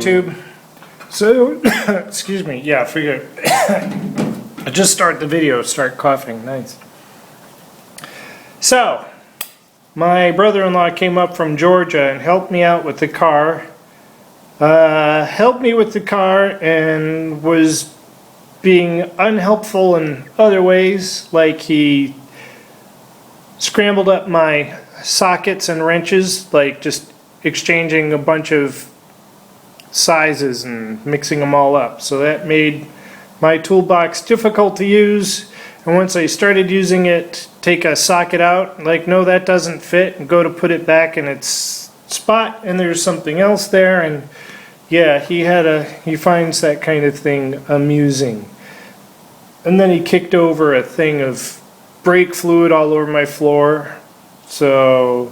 YouTube. So, excuse me, yeah, I figured I just start the video, start coughing, nice. So, my brother-in-law came up from Georgia and helped me out with the car. And was being unhelpful in other ways, like he scrambled up my sockets and wrenches, like just exchanging a bunch of sizes and mixing them all up. So that made my toolbox difficult to use. And once I started using it, take a socket out, like, no, that doesn't fit, and go to put it back in its spot, and there's something else there. And yeah, he finds that kind of thing amusing. And then he kicked over a thing of brake fluid all over my floor. So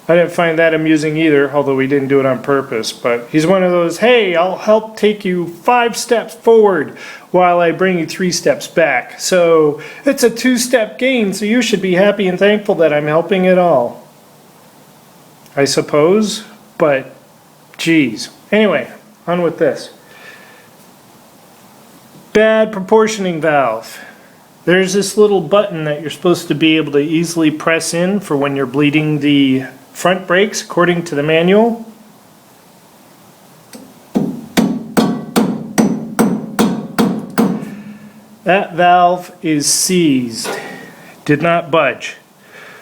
I didn't find that amusing either, although we didn't do it on purpose. But he's one of those, hey, I'll help take you 5 steps forward while I bring you 3 steps back. So it's a 2-step gain, so you should be happy and thankful that I'm helping at all, I suppose. But geez. Anyway, on with this. Bad proportioning valve. There's this little button that you're supposed to be able to easily press in for when you're bleeding the front brakes, according to the manual. That valve is seized, did not budge.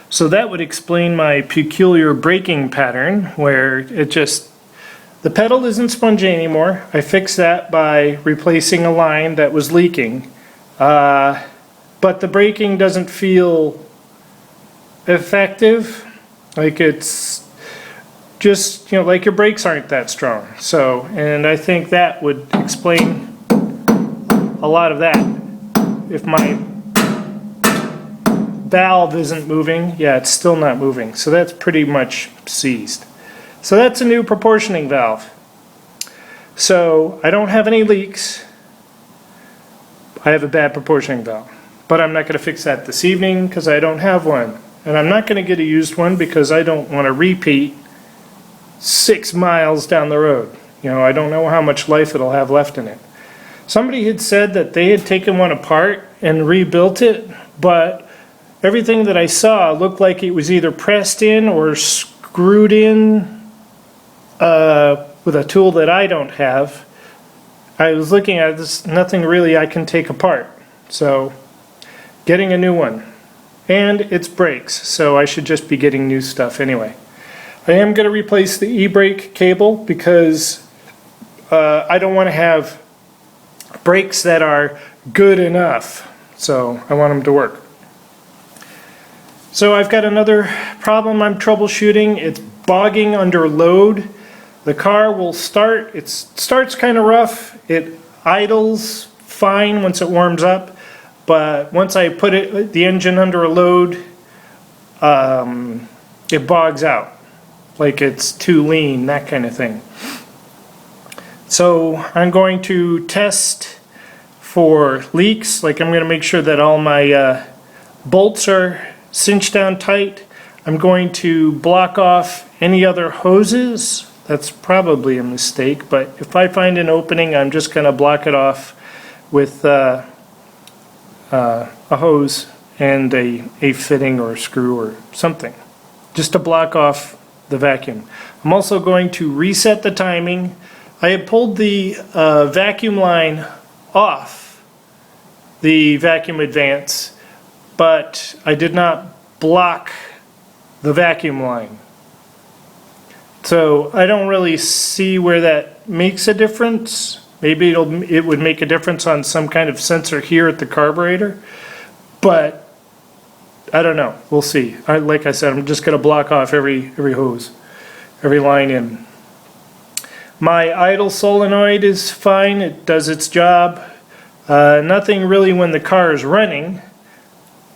So that would explain my peculiar braking pattern, where it just, the pedal isn't spongy anymore. I fixed that by replacing a line that was leaking. But the braking doesn't feel effective. Like it's just, like your brakes aren't that strong. So, and I think that would explain a lot of that. If my valve isn't moving, yeah, it's still not moving. So that's pretty much seized. So that's a new proportioning valve. So I don't have any leaks. I have a bad proportioning valve. But I'm not going to fix that this evening because I don't have one. And I'm not going to get a used one because I don't want to repeat 6 miles down the road. I don't know how much life it'll have left in it. Somebody had said that they had taken one apart and rebuilt it, but everything that I saw looked like it was either pressed in or screwed in with a tool that I don't have. I was looking at this, nothing really I can take apart. So, getting a new one. And it's brakes, so I should just be getting new stuff anyway. I am going to replace the e-brake cable because I don't want to have brakes that are good enough. So I want them to work. So I've got another problem I'm troubleshooting. It's bogging under load. The car will start. It starts kind of rough. It idles fine once it warms up. But once I put the engine under a load, it bogs out. Like it's too lean, that kind of thing. So I'm going to test for leaks. Like I'm going to make sure that all my bolts are cinched down tight. I'm going to block off any other hoses. That's probably a mistake, but if I find an opening, I'm just going to block it off with a hose and a fitting or a screw or something, just to block off the vacuum. I'm also going to reset the timing. I had pulled the vacuum line off the vacuum advance, but I did not block the vacuum line. So I don't really see where that makes a difference. Maybe it would make a difference on some kind of sensor here at the carburetor, but I don't know. We'll see. Like I said, I'm just going to block off every hose, every line in. My idle solenoid is fine. It does its job. Nothing really when the car is running.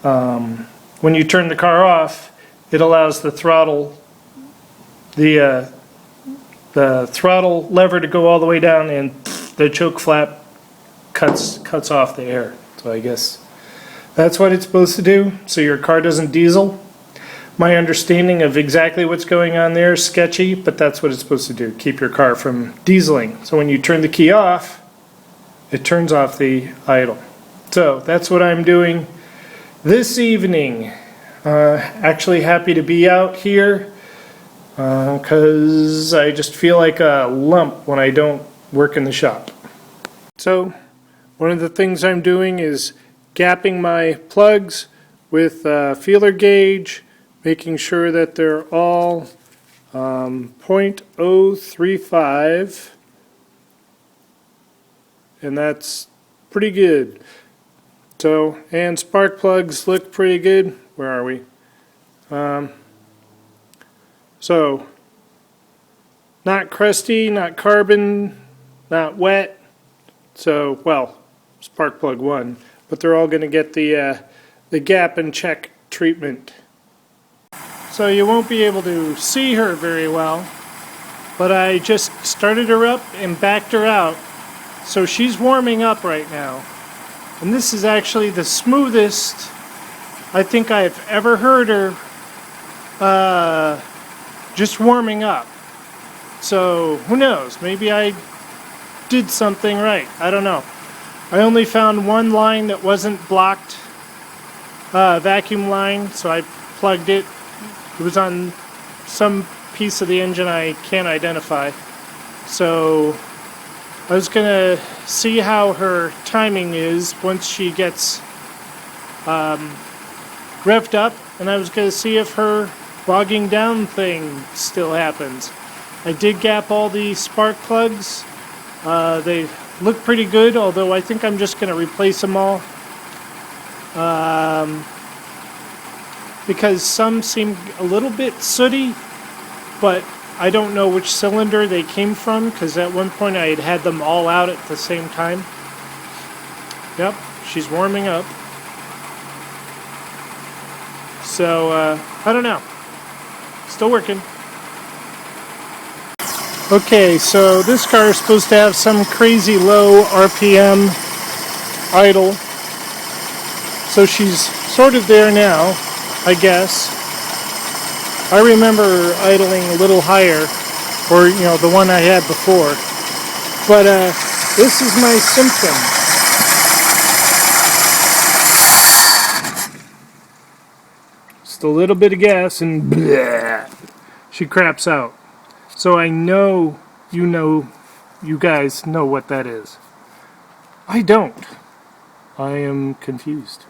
When you turn the car off, it allows the throttle lever to go all the way down, and the choke flap cuts off the air. So I guess that's what it's supposed to do, so your car doesn't diesel. My understanding of exactly what's going on there is sketchy, but that's what it's supposed to do, keep your car from dieseling. So when you turn the key off, it turns off the idle. So that's what I'm doing this evening. Actually happy to be out here because I just feel like a lump when I don't work in the shop. So one of the things I'm doing is gapping my plugs with a feeler gauge, making sure that they're all 0.035, and that's pretty good. So, and spark plugs look pretty good. Where are we? So, not crusty, not carbon, not wet. So, well, spark plug 1, but they're all going to get the gap and check treatment. So you won't be able to see her very well, but I just started her up and backed her out. So she's warming up right now. And this is actually the smoothest I think I've ever heard her just warming up. So who knows, maybe I did something right, I don't know. I only found one line that wasn't blocked, vacuum line, so I plugged it. It was on some piece of the engine I can't identify. So I was gonna see how her timing is once she gets revved up, and I was gonna see if her bogging down thing still happens. I did gap all the spark plugs. They look pretty good, although I think I'm just gonna replace them all. Because some seem a little bit sooty, but I don't know which cylinder they came from, because at one point I had them all out at the same time. Yep, she's warming up. So, I don't know. Still working. Okay, so this car is supposed to have some crazy low RPM idle. So she's sort of there now, I guess. I remember idling a little higher, or you know, the one I had before. But this is my symptom. Just a little bit of gas and bleh, she craps out. So I know you guys know what that is. I don't. I am confused.